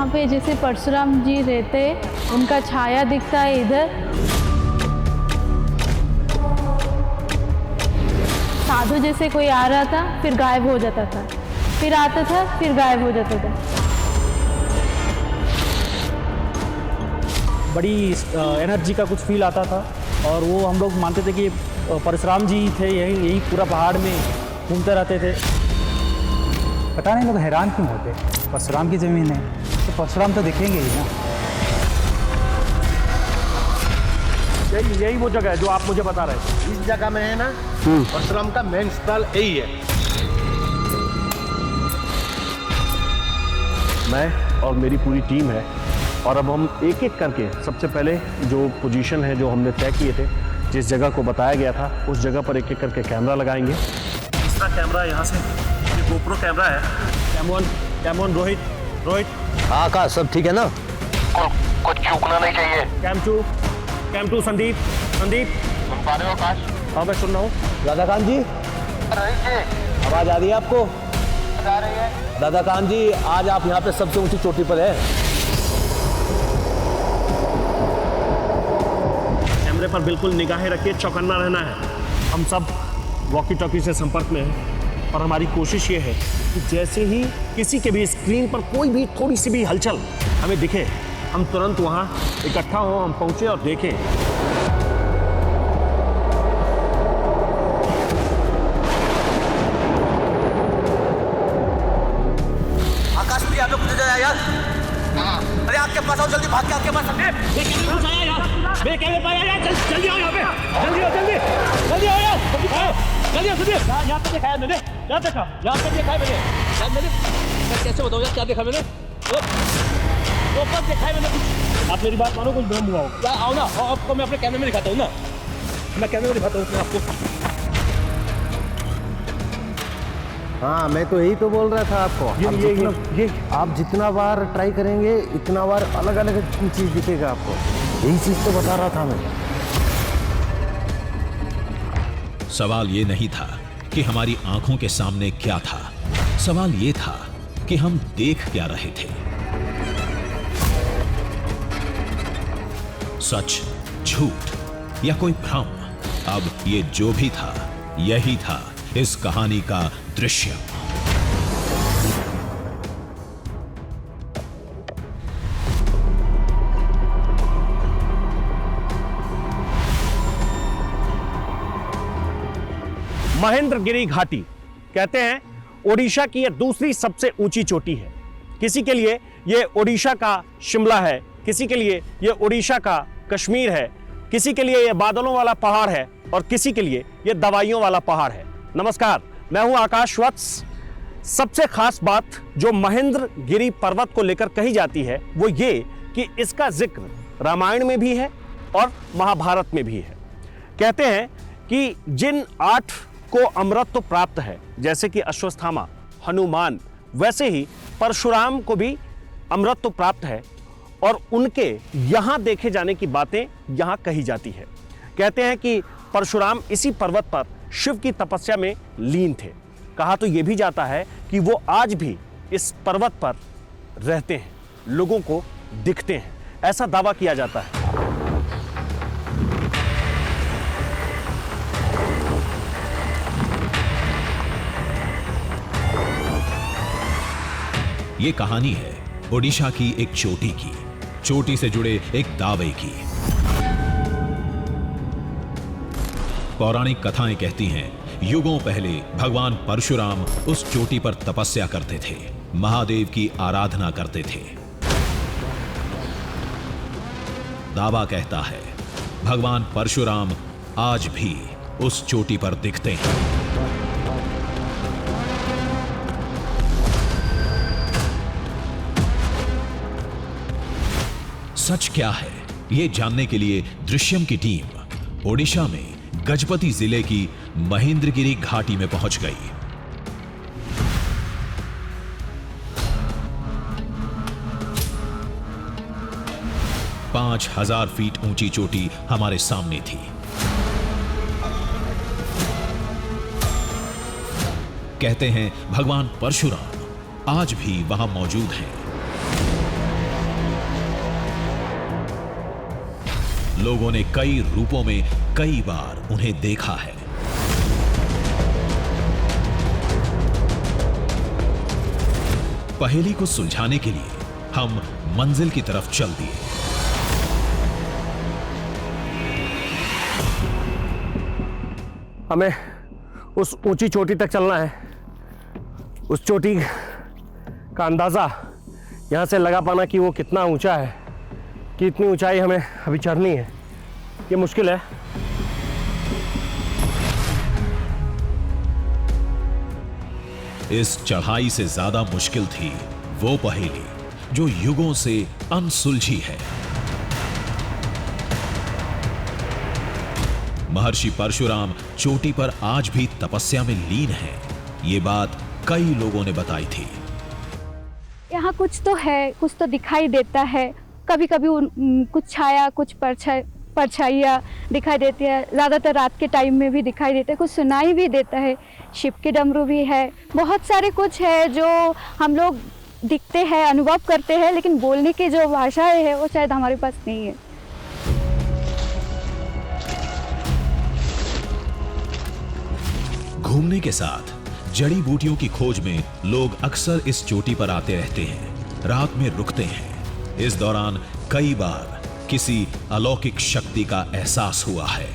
यहाँ पे जैसे परशुराम जी रहते, उनका छाया दिखता है इधर। साधु जैसे कोई आ रहा था, फिर गायब हो जाता था, फिर आता था, फिर गायब हो जाता था। बड़ी एनर्जी का कुछ फील आता था और वो हम लोग मानते थे कि परशुराम जी थे, यही पूरा पहाड़ में घूमते रहते थे। पता नहीं लोग हैरान क्यों होते, परशुराम की ज़मीन है तो परशुराम तो दिखेंगे ही ना। यही वो जगह है जो आप मुझे बता रहे थे। इस जगह में है ना परशुराम का मेन स्थल यही है। मैं और मेरी पूरी टीम है और अब हम एक एक करके सबसे पहले जो पोजीशन है जो हमने तय किए थे, जिस जगह को बताया गया था, उस जगह पर एक एक करके कैमरा लगाएंगे। तीसरा कैमरा यहाँ से, ये गोप्रो कैमरा है। कैमोन रोहित। आकाश सब ठीक है ना? कुछ चूकना नहीं चाहिए। Cam to Sandeep. सुन पा रहे हो आकाश? हाँ मैं सुन रहा हूँ। राधाकांत जी, आवाज आ रही है आपको? आ रही है। राधाकांत जी, आज आप यहाँ पे सबसे ऊंची चोटी पर है। कैमरे पर बिल्कुल निगाहें रखिए, चौकन्ना रहना है। हम सब वॉकी टॉकी से संपर्क में हैं और हमारी कोशिश ये है कि जैसे ही किसी के भी स्क्रीन पर कोई भी थोड़ी सी भी हलचल हमें दिखे, हम तुरंत वहाँ इकट्ठा हों, हम पहुँचे और देखें। आकाश प्रिया, आप लोग मुझे जाए यार। अरे आपके पास आओ, जल्दी भाग के आपके पास। मेरे कैमरे पर आया यार, जल्दी आओ यहाँ पे, जल्दी आओ यार, जल्दी आओ। यहाँ पे दिखाया मैंने, यहाँ पे दिखाया मैंने यार, मैं कैसे बताऊँ यार क्या देखा मैंने? ऊपर दिखाया मैंने कुछ। आप मेरी बात मानो, कुछ भ्रम हुआ होगा। आओ ना, आपको मैं अपने कैमरे में दिखाता हूँ ना, मैं कैमरे में दिखाता हूँ आपको। हाँ, मैं तो यही तो बोल रहा था आपको। ये आप जितना बार ट्राई करेंगे इतना बार अलग अलग चीज दिखेगा आपको। यही चीज तो बता रहा था मैं। सवाल ये नहीं था कि हमारी आंखों के सामने क्या था, सवाल ये था कि हम देख क्या रहे थे। सच, झूठ या कोई भ्रम, अब ये जो भी था, यही था इस कहानी का दृश्य। महेंद्रगिरी घाटी कहते हैं ओडिशा की यह दूसरी सबसे ऊंची चोटी है। किसी के लिए यह ओडिशा का शिमला है, किसी के लिए यह ओडिशा का कश्मीर है, किसी के लिए यह बादलों वाला पहाड़ है और किसी के लिए यह दवाइयों वाला पहाड़ है। नमस्कार, मैं हूं आकाश वत्स। सबसे खास बात जो महेंद्रगिरी पर्वत को लेकर कही जाती है वो ये कि इसका जिक्र रामायण में भी है और महाभारत में भी है। कहते हैं कि जिन 8 को अमृत प्राप्त है, जैसे कि अश्वत्थामा, हनुमान, वैसे ही परशुराम को भी अमृत प्राप्त है और उनके यहाँ देखे जाने की बातें यहाँ कही जाती है। कहते हैं कि परशुराम इसी पर्वत पर शिव की तपस्या में लीन थे। कहा तो यह भी जाता है कि वो आज भी इस पर्वत पर रहते हैं, लोगों को दिखते हैं, ऐसा दावा किया जाता है। ये कहानी है ओडिशा की एक चोटी की, चोटी से जुड़े एक दावे की। पौराणिक कथाएं कहती हैं युगों पहले भगवान परशुराम उस चोटी पर तपस्या करते थे, महादेव की आराधना करते थे। दावा कहता है भगवान परशुराम आज भी उस चोटी पर दिखते हैं। सच क्या है, ये जानने के लिए दृश्यम की टीम ओडिशा में गजपति जिले की महेंद्रगिरी घाटी में पहुंच गई। पांच 5000 फीट ऊंची चोटी हमारे सामने थी। कहते हैं भगवान परशुराम आज भी वहां मौजूद हैं। लोगों ने कई रूपों में कई बार उन्हें देखा है। पहेली को सुलझाने के लिए हम मंजिल की तरफ चल दिए। हमें उस ऊंची चोटी तक चलना है। उस चोटी का अंदाजा यहां से लगा पाना कि वो कितना ऊंचा है, कि इतनी ऊंचाई हमें अभी चढ़नी है, ये मुश्किल है। इस चढ़ाई से ज्यादा मुश्किल थी वो पहेली जो युगों से अनसुलझी है। महर्षि परशुराम चोटी पर आज भी तपस्या में लीन है, ये बात कई लोगों ने बताई थी। यहाँ कुछ तो है, कुछ तो दिखाई देता है। कभी कभी कुछ छाया, कुछ परछाइयाँ दिखाई देती है। ज़्यादातर रात के टाइम में भी दिखाई देता है, कुछ सुनाई भी देता है। शिव के डमरू भी है, बहुत सारे कुछ है जो हम लोग दिखते हैं, अनुभव करते हैं, लेकिन बोलने की जो भाषा है वो शायद हमारे पास नहीं है। घूमने के साथ जड़ी बूटियों की खोज में लोग अक्सर इस चोटी पर आते रहते हैं, रात में रुकते हैं। इस दौरान कई बार किसी अलौकिक शक्ति का एहसास हुआ है।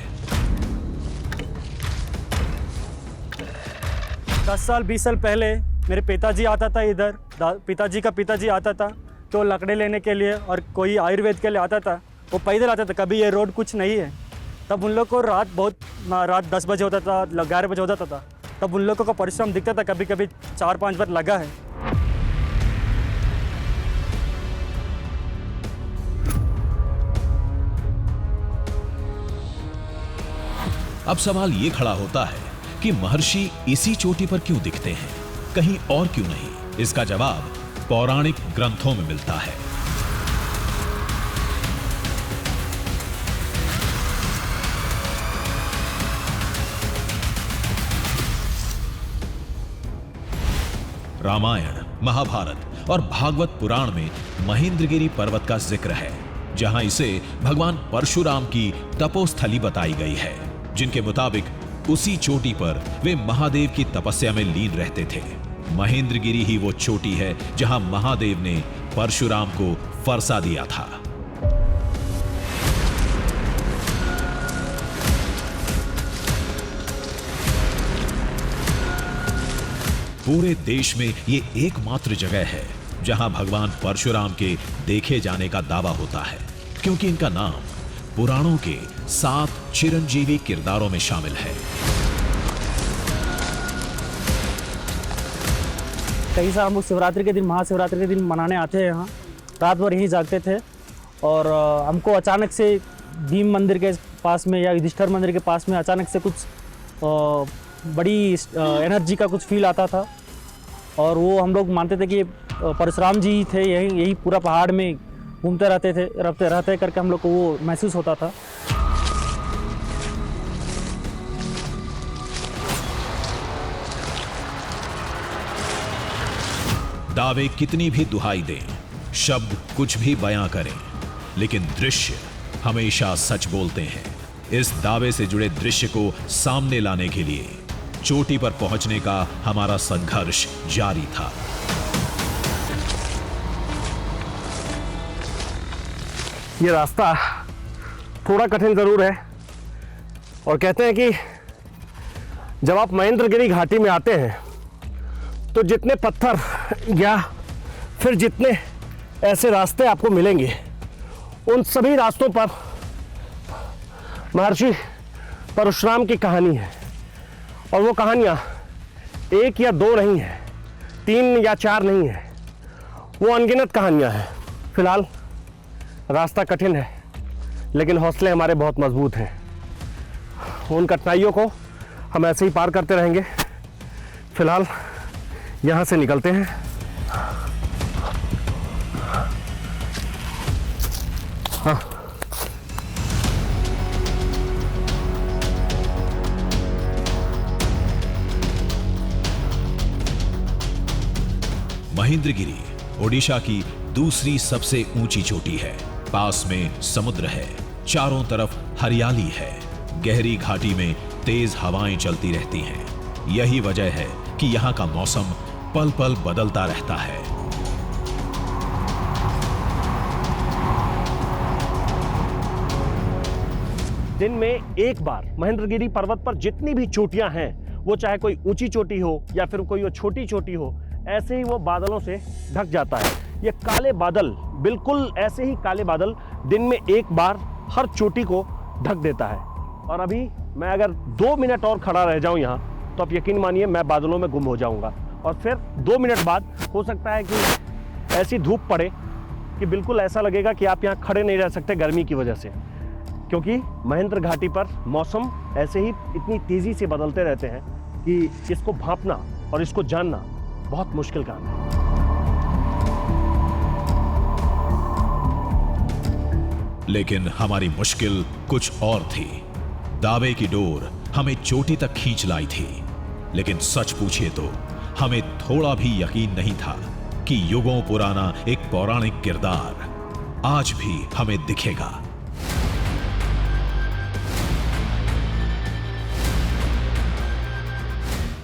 10 साल 20 साल पहले मेरे पिताजी आता था इधर, पिताजी का पिताजी आता था तो लकड़े लेने के लिए, और कोई आयुर्वेद के लिए आता था, वो पैदल आता था। कभी ये रोड कुछ नहीं है, तब उन लोग को रात 10 बजे होता था, 11 बजे होता था, तब उन लोगों का परिश्रम दिखता था। कभी कभी 4-5 बार लगा है। अब सवाल ये खड़ा होता है कि महर्षि इसी चोटी पर क्यों दिखते हैं, कहीं और क्यों नहीं? इसका जवाब पौराणिक ग्रंथों में मिलता है। रामायण, महाभारत और भागवत पुराण में महेंद्रगिरी पर्वत का जिक्र है, जहां इसे भगवान परशुराम की तपोस्थली बताई गई है, जिनके मुताबिक उसी चोटी पर वे महादेव की तपस्या में लीन रहते थे। महेंद्रगिरी ही वो चोटी है जहां महादेव ने परशुराम को फरसा दिया था। पूरे देश में ये एकमात्र जगह है जहां भगवान परशुराम के देखे जाने का दावा होता है, क्योंकि इनका नाम पुराणों के 7 चिरंजीवी किरदारों में शामिल है। कई साल हम लोग शिवरात्रि के दिन, महाशिवरात्रि के दिन मनाने आते हैं यहाँ, रात भर यहीं जागते थे, और हमको अचानक से भीम मंदिर के पास में या युधिष्ठिर मंदिर के पास में अचानक से कुछ बड़ी एनर्जी का कुछ फील आता था, और वो हम लोग मानते थे कि परशुराम जी थे, यही पूरा पहाड़ में घूमते रहते करके हम लोग को वो महसूस होता था। दावे कितनी भी दुहाई दें, शब्द कुछ भी बयां करें, लेकिन दृश्य हमेशा सच बोलते हैं। इस दावे से जुड़े दृश्य को सामने लाने के लिए चोटी पर पहुंचने का हमारा संघर्ष जारी था। ये रास्ता थोड़ा कठिन जरूर है, और कहते हैं कि जब आप महेंद्रगिरी घाटी में आते हैं तो जितने पत्थर या फिर जितने ऐसे रास्ते आपको मिलेंगे, उन सभी रास्तों पर महर्षि परशुराम की कहानी है। और वो कहानियाँ 1 या 2 नहीं है, 3 या 4 नहीं है, वो अनगिनत कहानियाँ हैं। फिलहाल रास्ता कठिन है, लेकिन हौसले हमारे बहुत मजबूत हैं। उन कठिनाइयों को हम ऐसे ही पार करते रहेंगे। फिलहाल यहाँ से निकलते हैं। हाँ, महेंद्रगिरी ओडिशा की दूसरी सबसे ऊंची चोटी है। पास में समुद्र है, चारों तरफ हरियाली है। गहरी घाटी में तेज हवाएं चलती रहती हैं। यही वजह है कि यहाँ का मौसम पल पल बदलता रहता है। दिन में एक बार महेंद्रगिरी पर्वत पर जितनी भी चोटियां हैं, वो चाहे कोई ऊंची चोटी हो या फिर कोई वो छोटी चोटी हो, ऐसे ही वो बादलों से ढक जाता है। ये काले बादल, बिल्कुल ऐसे ही काले बादल दिन में एक बार हर चोटी को ढक देता है। और अभी मैं अगर 2 मिनट और खड़ा रह जाऊं यहाँ, तो आप यकीन मानिए मैं बादलों में गुम हो जाऊंगा। और फिर 2 मिनट बाद हो सकता है कि ऐसी धूप पड़े कि बिल्कुल ऐसा लगेगा कि आप यहाँ खड़े नहीं रह सकते गर्मी की वजह से, क्योंकि महेंद्र घाटी पर मौसम ऐसे ही इतनी तेजी से बदलते रहते हैं कि इसको भांपना और इसको जानना बहुत मुश्किल काम है। लेकिन हमारी मुश्किल कुछ और थी। दावे की डोर हमें चोटी तक खींच लाई थी, लेकिन सच पूछिए तो हमें थोड़ा भी यकीन नहीं था कि युगों पुराना एक पौराणिक किरदार आज भी हमें दिखेगा।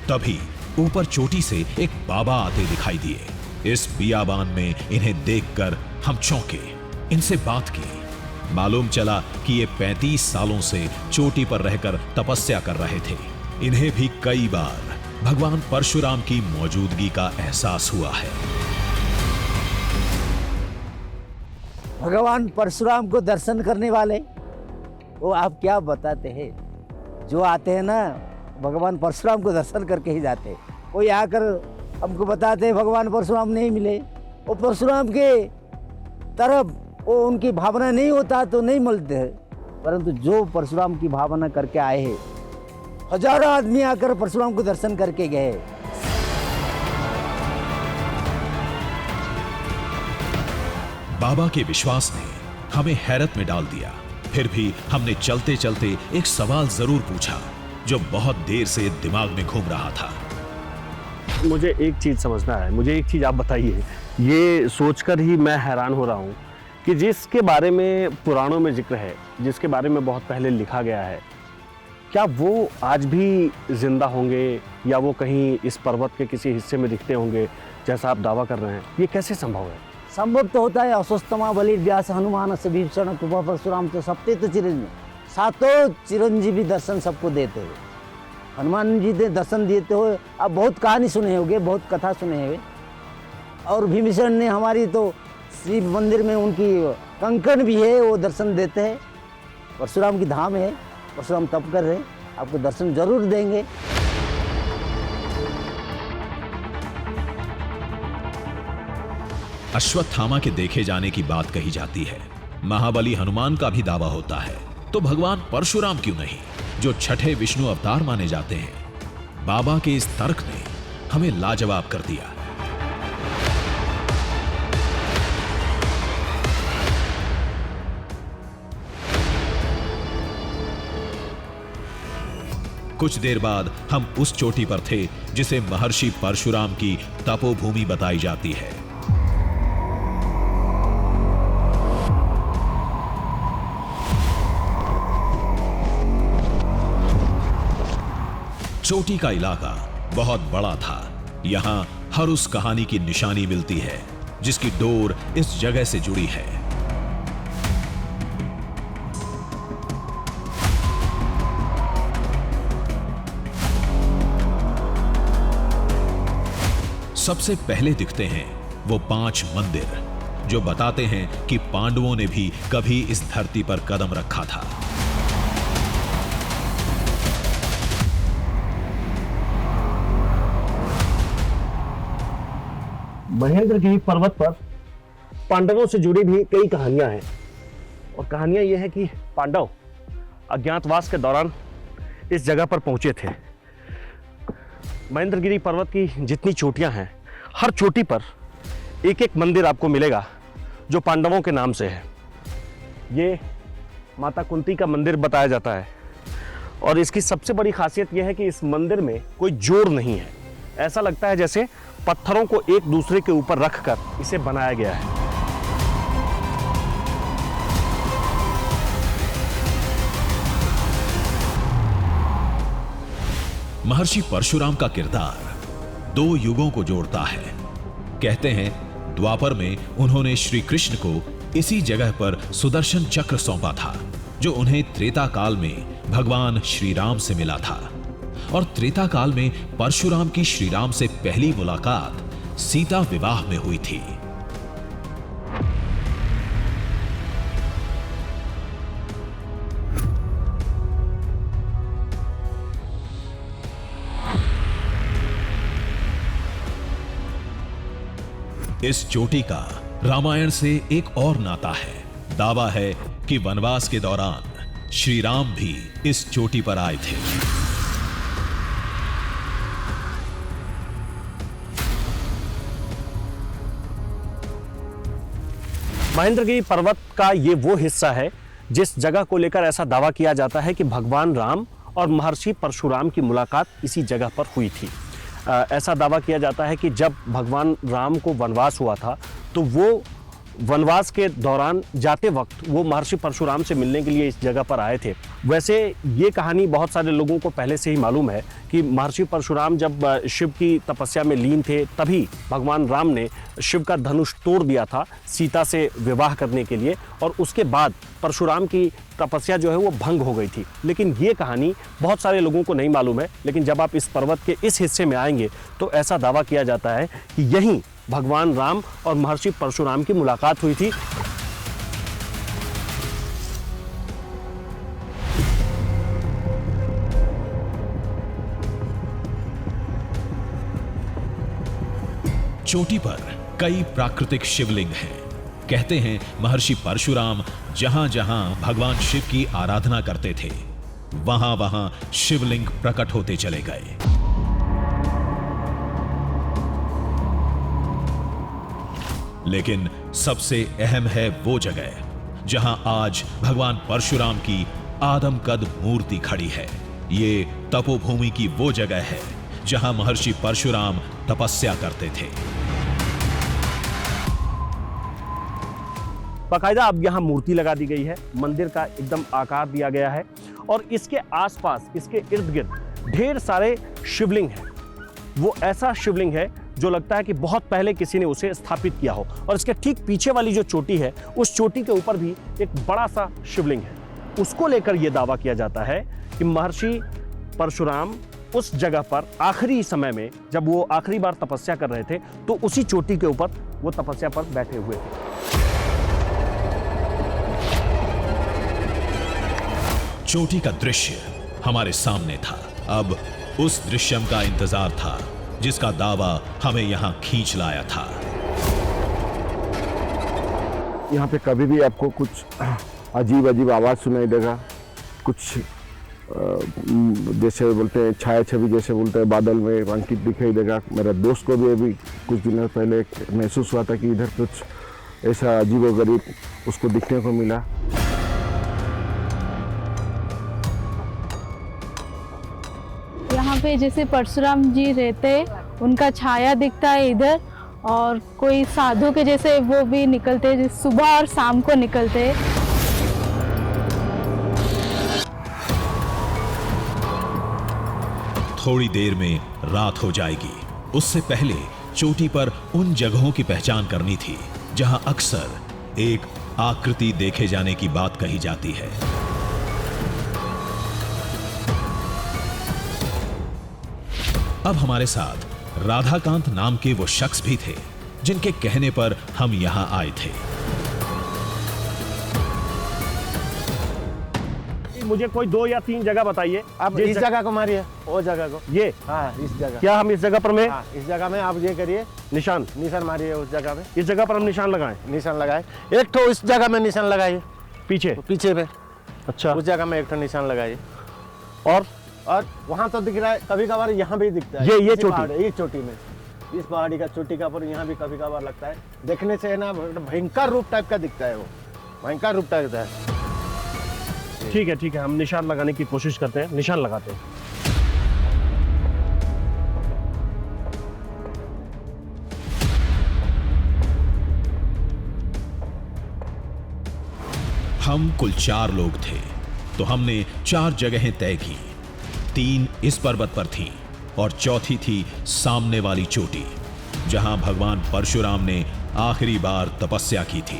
तभी ऊपर चोटी से एक बाबा आते दिखाई दिए। इस बियाबान में इन्हें देखकर हम चौंके, इनसे बात की। मालूम चला कि ये 35 सालों से चोटी पर रहकर तपस्या कर रहे थे। इन्हें भी कई बार भगवान परशुराम की मौजूदगी का एहसास हुआ है। भगवान परशुराम को दर्शन करने वाले, वो आप क्या बताते हैं, जो आते हैं ना भगवान परशुराम को दर्शन करके ही जाते हैं। कोई आकर हमको बताते हैं भगवान परशुराम नहीं मिले, वो परशुराम के तरफ वो उनकी भावना नहीं होता तो नहीं मिलते हैं। परंतु जो परशुराम की भावना करके आए हैं, हजारों आदमी आकर परशुराम को दर्शन करके गए। बाबा के विश्वास ने हमें हैरत में डाल दिया। फिर भी हमने चलते चलते एक सवाल जरूर पूछा जो बहुत देर से दिमाग में घूम रहा था। मुझे एक चीज़ समझना है, मुझे एक चीज़ आप बताइए। ये सोचकर ही मैं हैरान हो रहा हूँ कि जिसके बारे में पुराणों में जिक्र है, जिसके बारे में बहुत पहले लिखा गया है, क्या वो आज भी जिंदा होंगे या वो कहीं इस पर्वत के किसी हिस्से में दिखते होंगे जैसा आप दावा कर रहे हैं? ये कैसे संभव है? संभव तो होता है। अस्वस्थमा बलि व्यास हनुमान से भीषण कृपा परशुराम तो सप्ते तो चिरंजीवी, सातों चिरंजीवी दर्शन सबको देते हुए। हनुमान जी ने दर्शन देते हुए आप बहुत कहानी सुने होंगे, बहुत कथा सुने हुए। और भीमसेन ने हमारी तो शिव मंदिर में उनकी कंकण भी है, वो दर्शन देते हैं। परशुराम की धाम है, परशुराम तप कर रहे, आपको दर्शन जरूर देंगे। अश्वत्थामा के देखे जाने की बात कही जाती है। महाबली हनुमान का भी दावा होता है, तो भगवान परशुराम क्यों नहीं, जो छठे विष्णु अवतार माने जाते हैं? बाबा के इस तर्क ने हमें लाजवाब कर दिया। कुछ देर बाद हम उस चोटी पर थे जिसे महर्षि परशुराम की तपोभूमि बताई जाती है। चोटी का इलाका बहुत बड़ा था। यहां हर उस कहानी की निशानी मिलती है जिसकी डोर इस जगह से जुड़ी है। सबसे पहले दिखते हैं वो 5 मंदिर जो बताते हैं कि पांडवों ने भी कभी इस धरती पर कदम रखा था। महेंद्रगिरी पर्वत पर पांडवों से जुड़ी भी कई कहानियां हैं। और कहानियां यह है कि पांडव अज्ञातवास के दौरान इस जगह पर पहुंचे थे। महेंद्रगिरी पर्वत की जितनी चोटियां हैं, हर चोटी पर एक एक मंदिर आपको मिलेगा जो पांडवों के नाम से है। ये माता कुंती का मंदिर बताया जाता है। और इसकी सबसे बड़ी खासियत यह है कि इस मंदिर में कोई जोड़ नहीं है। ऐसा लगता है जैसे पत्थरों को एक दूसरे के ऊपर रखकर इसे बनाया गया है। महर्षि परशुराम का किरदार 2 युगों को जोड़ता है। कहते हैं द्वापर में उन्होंने श्री कृष्ण को इसी जगह पर सुदर्शन चक्र सौंपा था, जो उन्हें त्रेता काल में भगवान श्री राम से मिला था। और त्रेता काल में परशुराम की श्री राम से पहली मुलाकात सीता विवाह में हुई थी। इस चोटी का रामायण से एक और नाता है। दावा है कि वनवास के दौरान श्री राम भी इस चोटी पर आए थे। महेंद्रगिरी पर्वत का ये वो हिस्सा है जिस जगह को लेकर ऐसा दावा किया जाता है कि भगवान राम और महर्षि परशुराम की मुलाकात इसी जगह पर हुई थी। ऐसा दावा किया जाता है कि जब भगवान राम को वनवास हुआ था तो वो वनवास के दौरान जाते वक्त वो महर्षि परशुराम से मिलने के लिए इस जगह पर आए थे। वैसे ये कहानी बहुत सारे लोगों को पहले से ही मालूम है कि महर्षि परशुराम जब शिव की तपस्या में लीन थे तभी भगवान राम ने शिव का धनुष तोड़ दिया था सीता से विवाह करने के लिए, और उसके बाद परशुराम की तपस्या जो है वो भंग हो गई थी। लेकिन ये कहानी बहुत सारे लोगों को नहीं मालूम है। लेकिन जब आप इस पर्वत के इस हिस्से में आएंगे तो ऐसा दावा किया जाता है कि यहीं भगवान राम और महर्षि परशुराम की मुलाकात हुई थी। चोटी पर कई प्राकृतिक शिवलिंग हैं। कहते हैं महर्षि परशुराम जहां जहां भगवान शिव की आराधना करते थे वहां वहां शिवलिंग प्रकट होते चले गए। लेकिन सबसे अहम है वो जगह जहां आज भगवान परशुराम की आदमकद मूर्ति खड़ी है। ये तपोभूमि की वो जगह है जहां महर्षि परशुराम तपस्या करते थे। बाकायदा अब यहाँ मूर्ति लगा दी गई है, मंदिर का एकदम आकार दिया गया है और इसके आसपास, इसके इर्द गिर्द ढेर सारे शिवलिंग हैं। वो ऐसा शिवलिंग है जो लगता है कि बहुत पहले किसी ने उसे स्थापित किया हो। और इसके ठीक पीछे वाली जो चोटी है उस चोटी के ऊपर भी एक बड़ा सा शिवलिंग है। उसको लेकर यह दावा किया जाता है कि महर्षि परशुराम उस जगह पर आखिरी समय में जब वो आखिरी बार तपस्या कर रहे थे तो उसी चोटी के ऊपर वो तपस्या पर बैठे हुए थे। चोटी का दृश्य हमारे सामने था। अब उस दृश्यम का इंतजार था जिसका दावा हमें यहां खींच लाया था। यहाँ पे कभी भी आपको कुछ अजीब अजीब आवाज़ सुनाई देगा, कुछ जैसे बोलते हैं छाया छवि, जैसे बोलते हैं बादल में अंकित दिखाई देगा। मेरा दोस्त को भी अभी कुछ दिनों पहले महसूस हुआ था कि इधर कुछ ऐसा अजीबोगरीब उसको दिखने को मिला। यहाँ पे जैसे परशुराम जी रहते, उनका छाया दिखता है इधर, और कोई साधु के जैसे वो भी निकलते हैं, सुबह और शाम को निकलते हैं। थोड़ी देर में रात हो जाएगी। उससे पहले चोटी पर उन जगहों की पहचान करनी थी जहां अक्सर एक आकृति देखे जाने की बात कही जाती है। अब हमारे साथ राधाकांत नाम के वो शख्स भी थे जिनके कहने पर हम यहां आए थे। मुझे कोई 2 या 3 जगह बताइए। आप इस जगह को मारिए, वो जगह को। ये हाँ, इस जगह। क्या हम इस जगह पर में? हाँ, इस जगह में आप ये करिए, निशान मारिए उस जगह में। इस जगह पर हम निशान लगाएं। निशान लगाए, एक तो इस जगह में निशान लगाइए, पीछे पे। अच्छा, उस जगह में एक तो निशान लगाइए। और वहाँ तो दिख रहा है, कभी कभार यहाँ भी दिखता है। ये चोटी, ये चोटी में, इस पहाड़ी का चोटी का पर यहाँ भी कभी कभार लगता है। देखने से है ना भयंकर रूप टाइप का दिखता है, वो भयंकर रूप टाइप का है। ठीक है, ठीक है, हम निशान लगाने की कोशिश करते हैं, निशान लगाते हैं। हम कुल 4 लोग थे तो हमने 4 जगहें तय की। तीन इस पर्वत पर थीं और चौथी थी सामने वाली चोटी, जहां भगवान परशुराम ने आखिरी बार तपस्या की थी।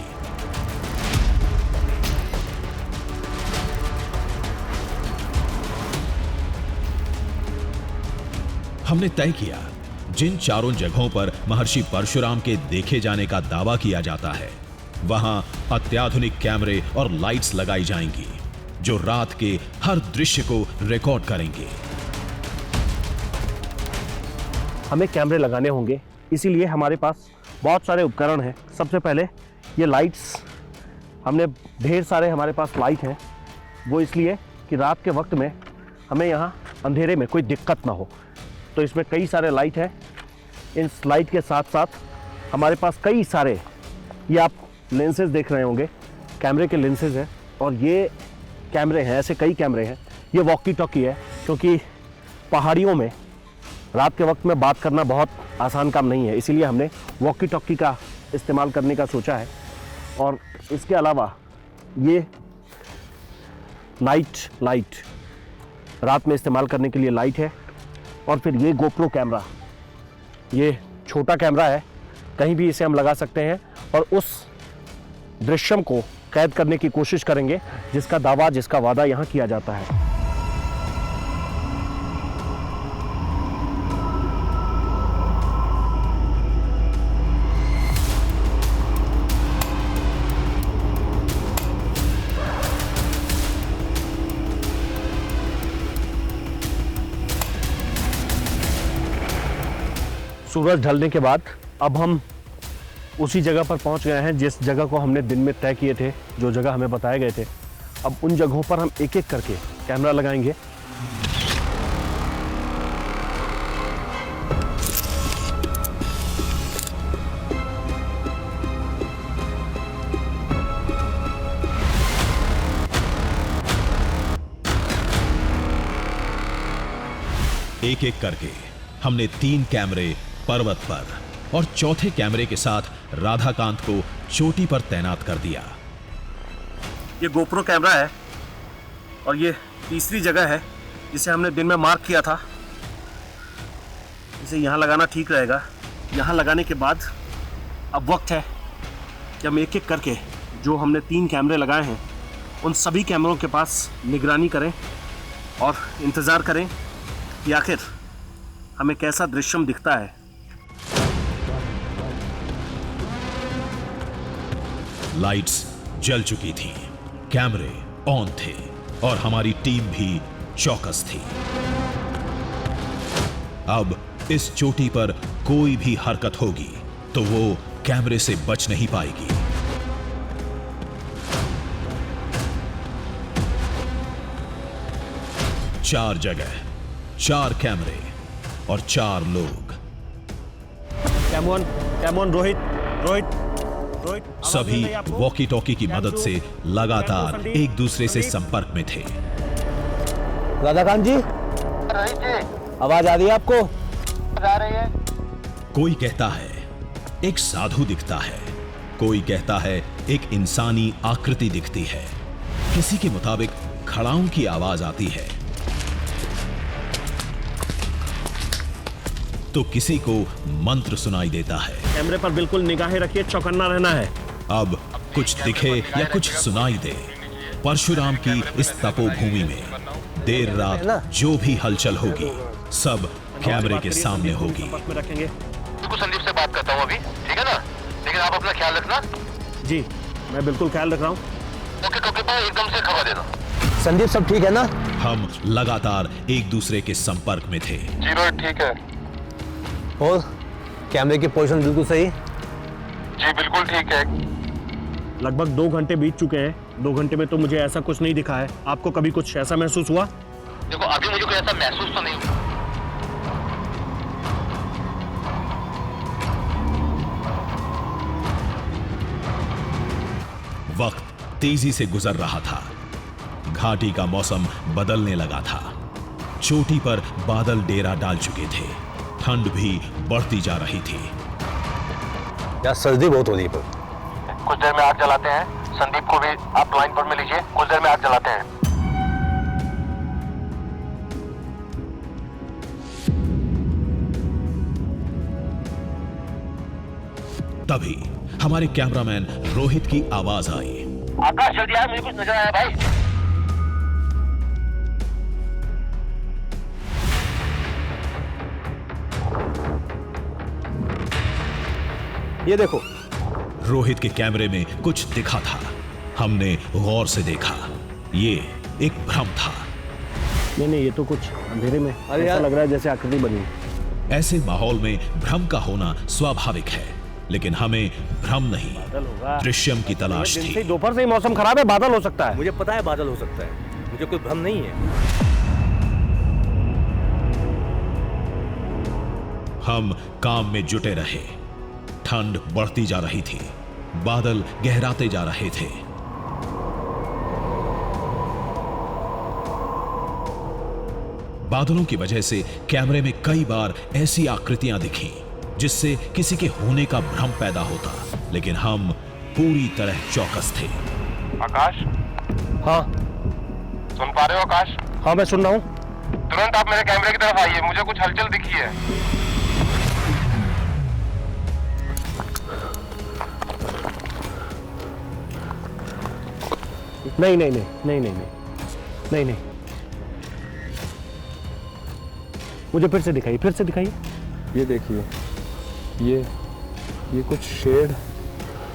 हमने तय किया जिन चारों जगहों पर महर्षि परशुराम के देखे जाने का दावा किया जाता है, वहां अत्याधुनिक कैमरे और लाइट्स लगाई जाएंगी जो रात के हर दृश्य को रिकॉर्ड करेंगे। हमें कैमरे लगाने होंगे, इसीलिए हमारे पास बहुत सारे उपकरण हैं। सबसे पहले ये लाइट्स, हमने ढेर सारे हमारे पास लाइट हैं। वो इसलिए कि रात के वक्त में हमें यहाँ अंधेरे में कोई दिक्कत ना हो, तो इसमें कई सारे लाइट हैं। इन लाइट के साथ साथ हमारे पास कई सारे, ये आप लेंसेज देख रहे होंगे, कैमरे के लेंसेज हैं। और ये कैमरे हैं, ऐसे कई कैमरे हैं। ये वॉकी टॉकी है, क्योंकि पहाड़ियों में रात के वक्त में बात करना बहुत आसान काम नहीं है, इसीलिए हमने वॉकी टॉकी का इस्तेमाल करने का सोचा है। और इसके अलावा ये लाइट रात में इस्तेमाल करने के लिए लाइट है। और फिर ये गोप्रो कैमरा, ये छोटा कैमरा है, कहीं भी इसे हम लगा सकते हैं और उस दृश्यम को कैद करने की कोशिश करेंगे जिसका दावा, जिसका वादा यहाँ किया जाता है। सूरज ढलने के बाद अब हम उसी जगह पर पहुंच गए हैं जिस जगह को हमने दिन में तय किए थे, जो जगह हमें बताए गए थे। अब उन जगहों पर हम एक एक करके कैमरा लगाएंगे। एक एक करके हमने 3 कैमरे पर्वत पर और चौथे कैमरे के साथ राधाकांत को चोटी पर तैनात कर दिया। ये गोप्रो कैमरा है और ये तीसरी जगह है जिसे हमने दिन में मार्क किया था। इसे यहाँ लगाना ठीक रहेगा। यहाँ लगाने के बाद अब वक्त है कि हम एक एक करके जो हमने 3 कैमरे लगाए हैं उन सभी कैमरों के पास निगरानी करें और इंतज़ार करें कि आखिर हमें कैसा दृश्यम दिखता है। लाइट्स जल चुकी थीं, कैमरे ऑन थे और हमारी टीम भी चौकस थी। अब इस चोटी पर कोई भी हरकत होगी तो वो कैमरे से बच नहीं पाएगी। चार जगह, 4 कैमरे और 4 लोग। कैमोन रोहित सभी वॉकी टॉकी की मदद से लगातार एक दूसरे से संपर्क में थे। राधाकांत जी, आवाज आ रही है आपको? आ रही है। कोई कहता है एक साधु दिखता है, कोई कहता है एक इंसानी आकृति दिखती है, किसी के मुताबिक खड़ाओं की आवाज आती है, तो किसी को मंत्र सुनाई देता है। कैमरे पर बिल्कुल निगाहें रखिए, चौकन्ना रहना है। अब कुछ दिखे या कुछ सुनाई दे, परशुराम की इस तपोभूमि में देर रात जो भी हलचल होगी सब कैमरे के सामने होगी। रखेंगे। बिल्कुल संदीप से बात करता हूँ अभी, ठीक है ना? लेकिन आप अपना ख्याल रखना। जी, मैं बिल्कुल ख्याल रख रहा हूँ। ओके, एकदम से खबर देना। संदीप, सब ठीक है ना? हम लगातार एक दूसरे के संपर्क में थे। जी रोहित, ठीक है। और कैमरे की पोजीशन बिल्कुल सही? जी बिल्कुल ठीक है। लगभग 2 घंटे बीत चुके हैं। 2 घंटे में तो मुझे ऐसा कुछ नहीं दिखा है। आपको कभी कुछ ऐसा महसूस हुआ? देखो, अभी मुझे कोई ऐसा महसूस तो नहीं हुआ। वक्त तेजी से गुजर रहा था, घाटी का मौसम बदलने लगा था, चोटी पर बादल डेरा डाल चुके थे, ठंड भी बढ़ती जा रही थी। यार सर्दी बहुत हो रही है। कुछ देर में आग जलाते हैं। संदीप को भी आप लाइन पर में लीजिए, कुछ देर में आग जलाते हैं। तभी हमारे कैमरामैन रोहित की आवाज आई। आकाश जल्दी आया, मुझे कुछ नजर आया भाई। ये देखो। रोहित के कैमरे में कुछ दिखा था। हमने गौर से देखा, ये एक भ्रम था। नहीं, ये तो कुछ अंधेरे में ऐसा लग रहा है जैसे आकृति बनी। ऐसे माहौल में भ्रम का होना स्वाभाविक है, लेकिन हमें भ्रम नहीं, दृश्यम की तलाश थी। दोपहर से ही मौसम खराब है, बादल हो सकता है। मुझे पता है बादल हो सकता है, मुझे कोई भ्रम नहीं है। हम काम में जुटे रहे। ठंड बढ़ती जा रही थी, बादल गहराते जा रहे थे। बादलों की वजह से कैमरे में कई बार ऐसी आकृतियां दिखी जिससे किसी के होने का भ्रम पैदा होता, लेकिन हम पूरी तरह चौकस थे। आकाश, हाँ सुन पा रहे हो आकाश? हाँ, मैं सुन रहा हूँ। तुरंत आप मेरे कैमरे की तरफ आइए, मुझे कुछ हलचल दिखी है। नहीं। मुझे फिर से दिखाइए। ये देखिए, ये कुछ शेड,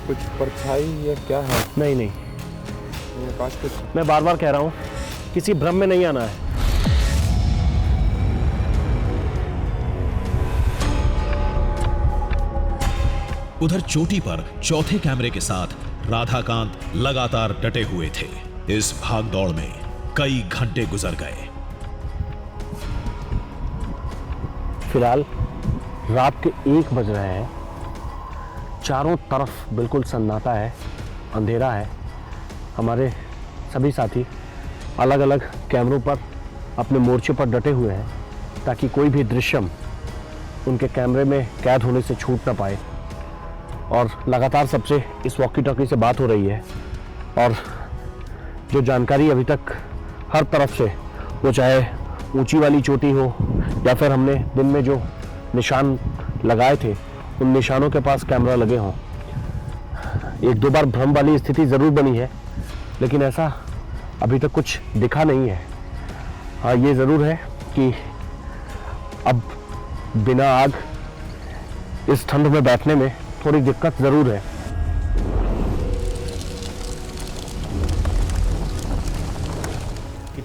कुछ परछाई या क्या है? नहीं। आकाश कुछ, मैं बार बार कह रहा हूँ, किसी भ्रम में नहीं आना है। उधर चोटी पर चौथे कैमरे के साथ राधाकांत लगातार डटे हुए थे। इस भागदौड़ में कई घंटे गुजर गए। फिलहाल रात के 1 बज रहे हैं। चारों तरफ बिल्कुल सन्नाटा है, अंधेरा है। हमारे सभी साथी अलग अलग कैमरों पर अपने मोर्चे पर डटे हुए हैं ताकि कोई भी दृश्यम उनके कैमरे में कैद होने से छूट ना पाए। और लगातार सबसे इस वॉकी टॉकी से बात हो रही है, और जो जानकारी अभी तक हर तरफ से, वो चाहे ऊंची वाली चोटी हो या फिर हमने दिन में जो निशान लगाए थे उन निशानों के पास कैमरा लगे हों। 1-2 बार भ्रम वाली स्थिति ज़रूर बनी है, लेकिन ऐसा अभी तक कुछ दिखा नहीं है। हाँ, ये ज़रूर है कि अब बिना आग इस ठंड में बैठने में थोड़ी दिक्कत ज़रूर है।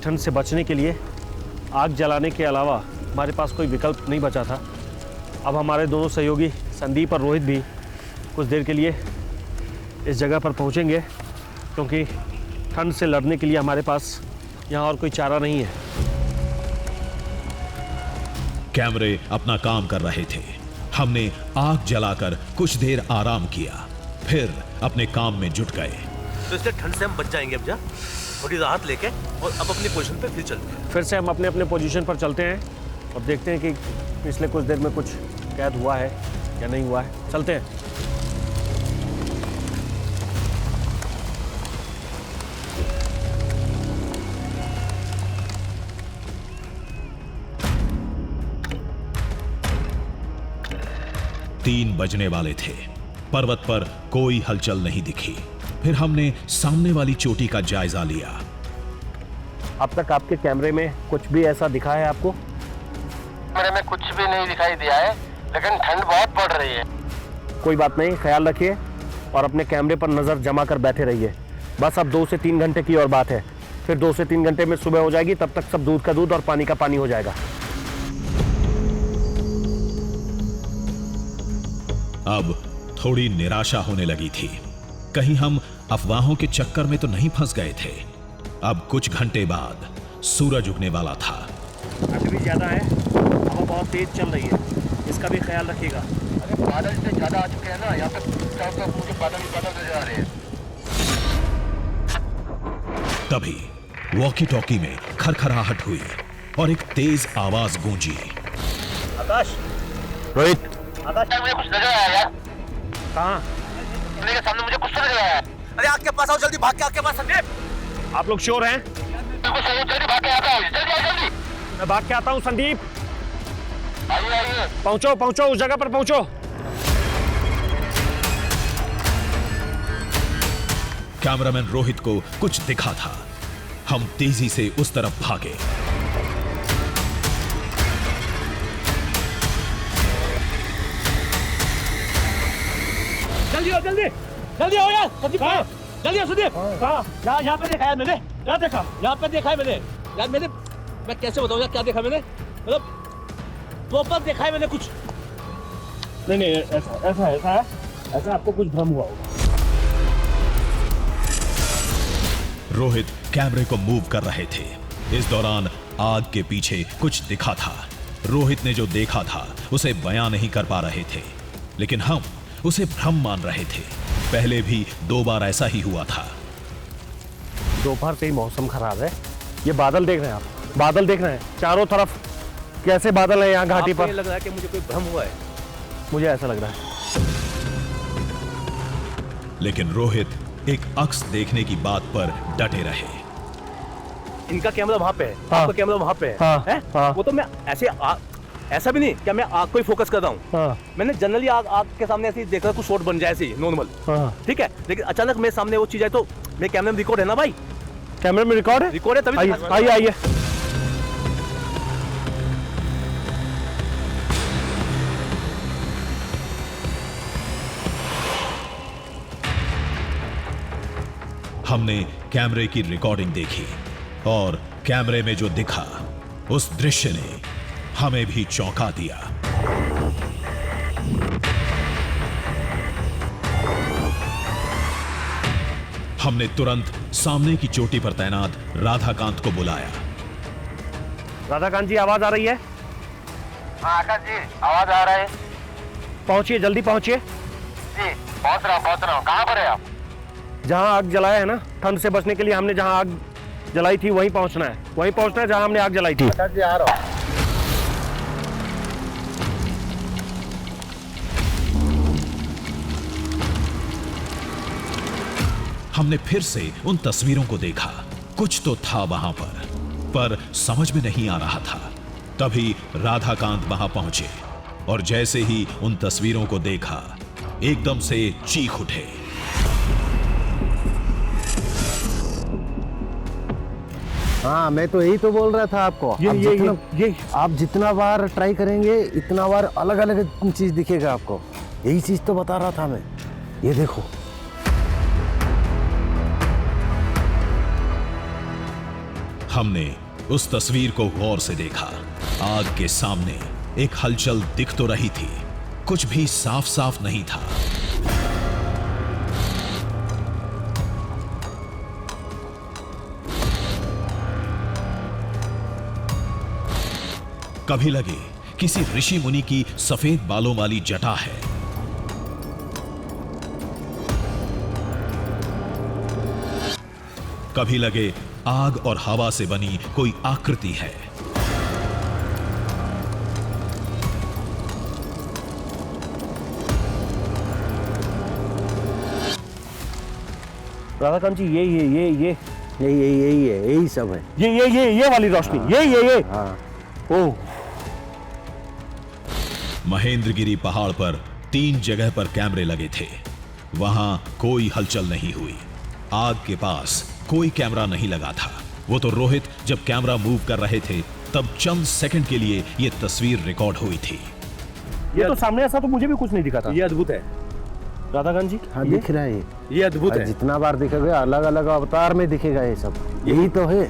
ठंड से बचने के लिए आग जलाने के अलावा हमारे पास कोई विकल्प नहीं बचा था। अब हमारे दोनों सहयोगी संदीप और रोहित भी कुछ देर के लिए इस जगह पर पहुंचेंगे, क्योंकि ठंड से लड़ने के लिए हमारे पास यहाँ और कोई चारा नहीं है। कैमरे अपना काम कर रहे थे। हमने आग जलाकर कुछ देर आराम किया, फिर अपने काम में जुट गए। तो इससे ठंड से हम बच जाएंगे अब जा, थोड़ी राहत लेके, और अब अपनी पोजीशन पे फिर चलते हैं। फिर से हम अपने अपने पोजीशन पर चलते हैं और देखते हैं कि पिछले कुछ देर में कुछ कैद हुआ है या नहीं हुआ है। चलते हैं। तीन बजने वाले थे। पर्वत पर कोई हलचल नहीं दिखी। फिर हमने सामने वाली चोटी का जायजा लिया। अब तक आपके कैमरे में कुछ भी ऐसा दिखा है आपको? मेरे में कुछ भी नहीं दिखाई दिया है, लेकिन ठंड बहुत पड़ रही है। कोई बात नहीं, ख्याल रखिए और अपने कैमरे पर नजर जमा कर बैठे रहिए। बस अब 2 से 3 घंटे की और बात है, फिर 2 से 3 घंटे में सुबह हो जाएगी। तब तक सब दूध का दूध और पानी का पानी हो जाएगा। अब थोड़ी निराशा होने लगी थी। कहीं हम अफवाहों के चक्कर में तो नहीं फंस गए थे। अब कुछ घंटे बाद सूरज उगने वाला था। ठंड भी ज्यादा है, हवा बहुत तेज चल रही है, इसका भी ख्याल रखिएगा। अरे बादल से ज्यादा आ चुके हैं ना, यहाँ पे चारों तरफ मुझे बादल ही बादल नजर आ रहे हैं। तभी वॉकी टॉकी में खरखराहट हुई और एक तेज आवाज गूंजी। आकाश, रोहित, आकाश मुझे कुछ नजर आया यार। कहाँ? के सामने मुझे कुछ तो नजर आया। अरे आग के पास आओ, जल्दी भाग के आग के पास। संदीप, आप लोग श्योर हैं? बिल्कुल श्योर, जल्दी भाग के आता हूँ, जल्दी आओ जल्दी। मैं भाग के आता हूँ। संदीप, आइए आइए। पहुंचो, उस जगह पर पहुंचो। कैमरामैन रोहित को कुछ दिखा था। हम तेजी से उस तरफ भागे। जल्दी हो, जल्दी जल्दी हो यार, जल्दी जल्दी हो सुदीप। कहाँ? यहाँ पे देखा है मैंने, यहाँ देखा, यहाँ पे देखा है मैंने यार। मैं कैसे बताऊँ यार क्या देखा मैंने, मतलब प्रॉपर देखा है मैंने कुछ। नहीं ऐसा आपको कुछ भ्रम हुआ होगा। रोहित कैमरे को मूव कर रहे थे। इस दौरान आग के पीछे कुछ दिखा था। रोहित ने जो देखा था उसे बयां नहीं कर पा रहे थे, लेकिन हम उसे भ्रम मान रहे थे। पहले भी 2 बार ऐसा ही हुआ था। दोपहर से ही मौसम खराब है। ये बादल देख रहे हैं आप, बादल देख रहे हैं चारों तरफ, कैसे बादल है यहाँ घाटी पर। लग रहा है कि मुझे कोई भ्रम हुआ है, मुझे ऐसा लग रहा है। लेकिन रोहित एक अक्स देखने की बात पर डटे रहे। इनका कैमरा वहां पे है, आपका कैमरा वहां पे है, है? वो तो मैं ऐसा भी नहीं क्या मैं आग को ही फोकस कर रहा हूँ। मैंने जनरली आग के सामने ऐसे ही देखा कुछ शॉट बन जाए ऐसे नॉर्मल, ठीक है। लेकिन अचानक मेरे सामने वो चीज है तो मेरे कैमरे में रिकॉर्ड है ना भाई। कैमरे में रिकॉर्ड है तभी। आइए हमने कैमरे की रिकॉर्डिंग देखी और कैमरे में जो दिखा उस दृश्य ने हमें भी चौंका दिया। हमने तुरंत सामने की चोटी पर तैनात राधाकांत को बुलाया। राधाकांत जी आवाज आ रही है? हाँ आकाश जी आवाज आ रहा है। पहुंचिए, जल्दी पहुंचिए। जी पहुंच रहा हूँ। कहाँ पर है आप? जहाँ आग जलाया है ना, ठंड से बचने के लिए हमने जहाँ आग जलाई थी वहीं पहुंचना है जहाँ हमने आग जलाई थी। आकाश जी आ रहा हूँ। हमने फिर से उन तस्वीरों को देखा। कुछ तो था वहां पर समझ में नहीं आ रहा था। तभी राधाकांत वहां पहुंचे और जैसे ही उन तस्वीरों को देखा एकदम से चीख उठे। हाँ, मैं तो यही तो बोल रहा था आपको। ये आप जितना बार ट्राई करेंगे इतना बार अलग अलग चीज दिखेगा आपको। यही चीज तो बता रहा था मैं। ये देखो, हमने उस तस्वीर को गौर से देखा। आग के सामने एक हलचल दिख तो रही थी, कुछ भी साफ साफ नहीं था। कभी लगे किसी ऋषि मुनि की सफेद बालों वाली जटा है, कभी लगे आग और हवा से बनी कोई आकृति है। राधाकांत जी यही सब है। ये वाली रोशनी, ये हाँ। ओह, महेंद्रगिरी पहाड़ पर 3 जगह पर कैमरे लगे थे। वहां कोई हलचल नहीं हुई। आग के पास कोई कैमरा नहीं लगा था। वो तो रोहित जब कैमरा मूव कर रहे थे तब चंद सेकंड के लिए ये तस्वीर रिकॉर्ड हुई थी। ये तो सामने ऐसा तो मुझे भी कुछ नहीं दिखा था। ये अद्भुत है राधाकांत जी। हाँ, दिख रहा है ये अद्भुत है। जितना बार दिखेगा अलग अलग अवतार में दिखेगा ये सब। यही तो है।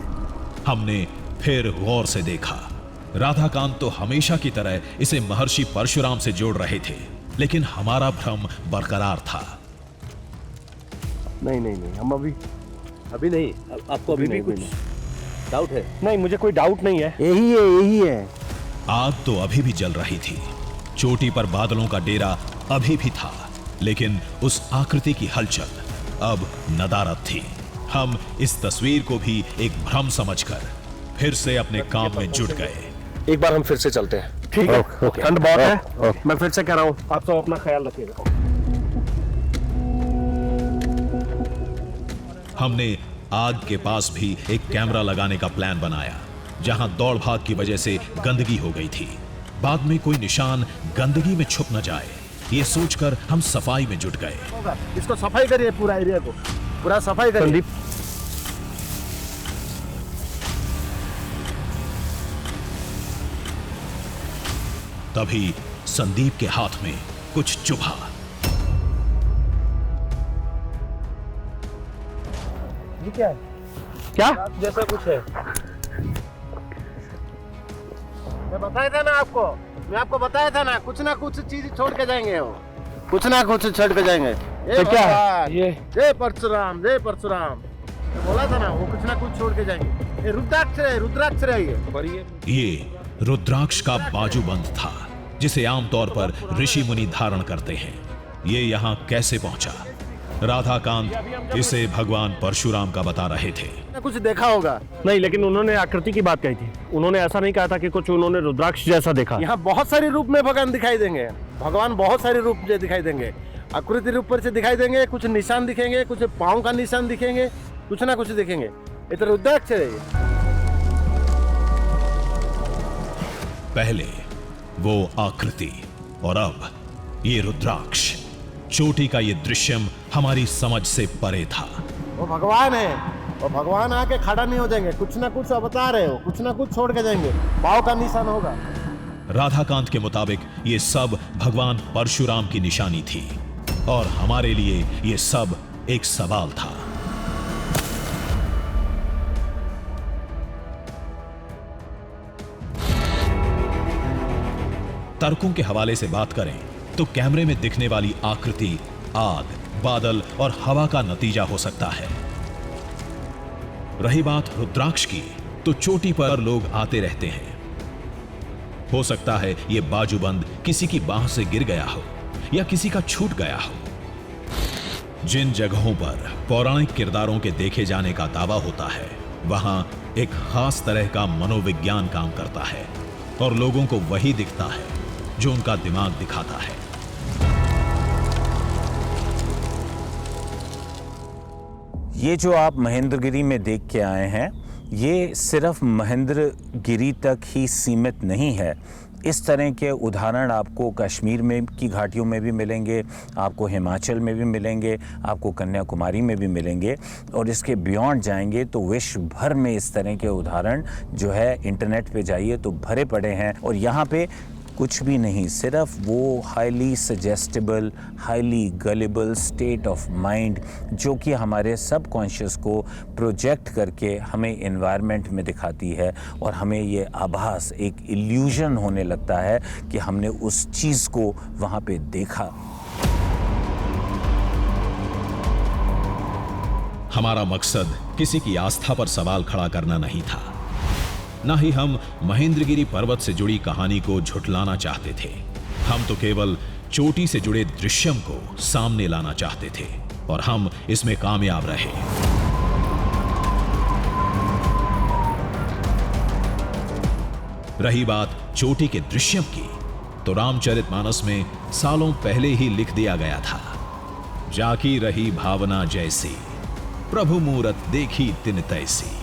हमने फिर गौर से देखा। राधाकांत तो हमेशा की तरह इसे महर्षि परशुराम से जोड़ रहे थे, लेकिन हमारा भ्रम बरकरार था। नहीं, हम अभी नहीं। आपको अभी भी कुछ डाउट है? नहीं, मुझे कोई डाउट नहीं है। यही है। आग तो अभी भी जल रही थी। चोटी पर बादलों का डेरा अभी भी था, लेकिन उस आकृति की हलचल अब नदारद थी। हम इस तस्वीर को भी एक भ्रम समझकर फिर से अपने काम में जुट गए। एक बार हम फिर से चलते हैं, ठीक है? ठंड बहुत है। मैं फिर से कह रहा हूँ, आप सब अपना ख्याल रखिएगा। हमने आग के पास भी एक कैमरा लगाने का प्लान बनाया, जहां दौड़ भाग की वजह से गंदगी हो गई थी। बाद में कोई निशान गंदगी में छुप न जाए, ये सोचकर हम सफाई में जुट गए। इसको सफाई करिए पूरा एरिया को। पूरा सफाई करिए। संदीप, तभी संदीप के हाथ में कुछ चुभा। ये क्या है? क्या जैसा कुछ है। मैं बताया था ना आपको, मैं आपको बताया था ना कुछ चीज छोड़ के जाएंगे वो, कुछ ना कुछ छोड़ के जाएंगे। तो क्या है? ये जय परशुराम, जय परशुराम, मैं बोला था ना वो कुछ ना कुछ छोड़ के जाएंगे। ये रुद्राक्ष है ये रुद्राक्ष का बाजूबंद था, जिसे आमतौर पर ऋषि मुनि धारण करते हैं। ये यहाँ कैसे पहुंचा? राधाकांत इसे भगवान परशुराम का बता रहे थे। कुछ देखा होगा। नहीं, लेकिन उन्होंने आकृति की बात कही थी। उन्होंने ऐसा नहीं कहा था कि कुछ उन्होंने रुद्राक्ष जैसा देखा। यहाँ बहुत सारे रूप में भगवान दिखाई देंगे, भगवान बहुत सारे रूप में दिखाई देंगे। आकृति रूप पर से दिखाई देंगे, कुछ निशान दिखेंगे, कुछ पाँव का निशान दिखेंगे, कुछ ना कुछ दिखेंगे। ये तो रुद्राक्ष है। पहले वो आकृति और अब ये रुद्राक्ष। चोटी का ये दृश्यम हमारी समझ से परे था। वो भगवान है, वो भगवान आके खड़ा नहीं हो जाएंगे, कुछ ना कुछ बता रहे हो, कुछ ना कुछ छोड़ के जाएंगे, पाँव का निशान होगा। राधाकांत के मुताबिक ये सब भगवान परशुराम की निशानी थी और हमारे लिए ये सब एक सवाल था। तर्कों के हवाले से बात करें तो कैमरे में दिखने वाली आकृति आग, बादल और हवा का नतीजा हो सकता है। रही बात रुद्राक्ष की, तो चोटी पर लोग आते रहते हैं। हो सकता है ये बाजूबंद किसी की बाह से गिर गया हो या किसी का छूट गया हो। जिन जगहों पर पौराणिक किरदारों के देखे जाने का दावा होता है, वहां एक खास तरह का मनोविज्ञान काम करता है और लोगों को वही दिखता है जो उनका दिमाग दिखाता है। ये जो आप महेंद्रगिरी में देख के आए हैं, ये सिर्फ महेंद्रगिरी तक ही सीमित नहीं है। इस तरह के उदाहरण आपको कश्मीर में की घाटियों में भी मिलेंगे, आपको हिमाचल में भी मिलेंगे, आपको कन्याकुमारी में भी मिलेंगे, और इसके बियॉन्ड जाएंगे तो विश्व भर में इस तरह के उदाहरण जो है इंटरनेट पे जाइए तो भरे पड़े हैं। और यहाँ पे कुछ भी नहीं, सिर्फ वो highly suggestible, highly गलेबल state of mind जो कि हमारे सबकॉन्शियस को प्रोजेक्ट करके हमें एनवायरनमेंट में दिखाती है और हमें ये आभास, एक इल्यूजन होने लगता है कि हमने उस चीज़ को वहाँ पे देखा। हमारा मकसद किसी की आस्था पर सवाल खड़ा करना नहीं था, ना ही हम महेंद्रगिरी पर्वत से जुड़ी कहानी को झुठलाना चाहते थे। हम तो केवल चोटी से जुड़े दृश्यम को सामने लाना चाहते थे और हम इसमें कामयाब रहे। रही बात चोटी के दृश्यम की, तो रामचरितमानस में सालों पहले ही लिख दिया गया था, जाकी रही भावना जैसी, प्रभु मूरत देखी तिन तैसी।